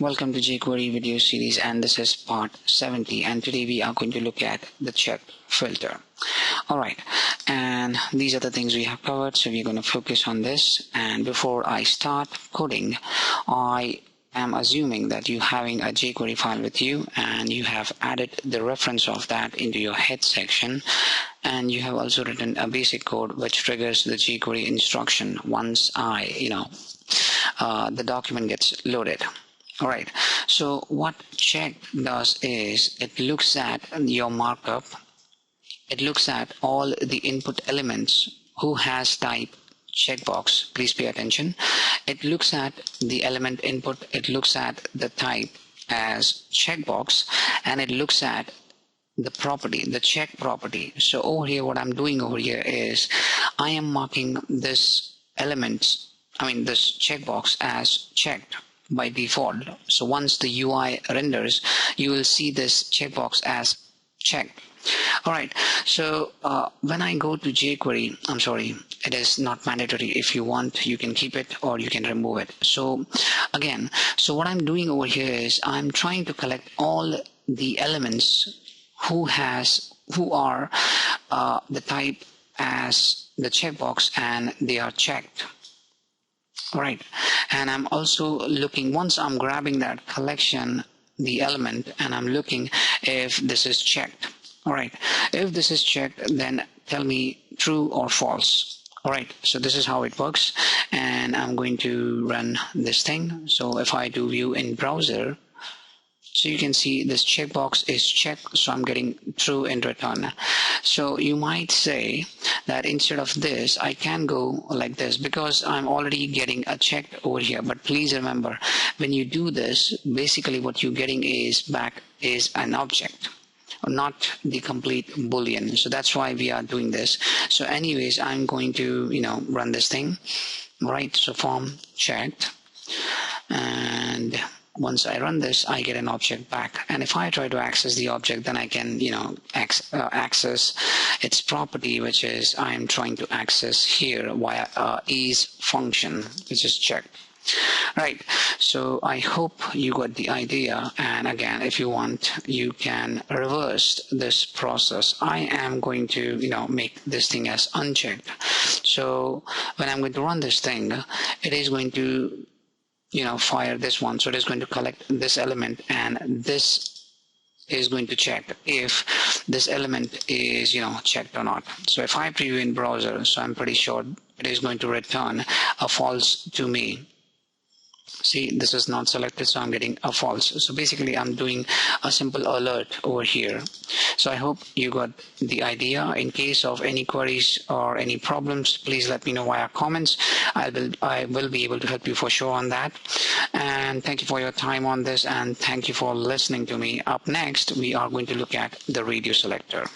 Welcome to jQuery video series, and this is part 70, and today we are going to look at the check filter. Alright, and these are the things we have covered, so we're going to focus on this. And before I start coding, I am assuming that you having a jQuery file with you and you have added the reference of that into your head section, and you have also written a basic code which triggers the jQuery instruction once the document gets loaded. Alright, so what check does is it looks at your markup, it looks at all the input elements who has type checkbox. Please pay attention. It looks at the element input, it looks at the type as checkbox, and it looks at the property, the check property. So over here, what I'm doing over here is I am marking this this checkbox as checked by default. So once the UI renders, you will see this checkbox as checked. Alright, so when I go to jQuery, I'm sorry, it is not mandatory. If you want, you can keep it or you can remove it. So again, so what I'm doing over here is I'm trying to collect all the elements who are the type as the checkbox and they are checked. Alright, and I'm also looking, once I'm grabbing that collection, the element, and I'm looking if this is checked. Alright, if this is checked, then tell me true or false. Alright, so this is how it works, and I'm going to run this thing. So if I do view in browser, so you can see this checkbox is checked, so I'm getting true in return. So you might say that instead of this, I can go like this because I'm already getting a check over here. But please remember, when you do this, basically what you're getting is back is an object, not the complete boolean. So that's why we are doing this. So anyways, I'm going to run this thing, right? So form checked, and once I run this, I get an object back. And if I try to access the object, then I can access its property, which is I'm trying to access here via is function, which is checked. Right, so I hope you got the idea, and again, if you want, you can reverse this process. I am going to make this thing as unchecked. So when I'm going to run this thing, it is going to fire this one. So it is going to collect this element, and this is going to check if this element is checked or not. So if I preview in browser, so I'm pretty sure it is going to return a false to me. See, this is not selected, so I'm getting a false. So basically I'm doing a simple alert over here. So I hope you got the idea. In case of any queries or any problems, please let me know via comments. I will be able to help you for sure on that. And thank you for your time on this, and thank you for listening to me. Up next, we are going to look at the radio selector.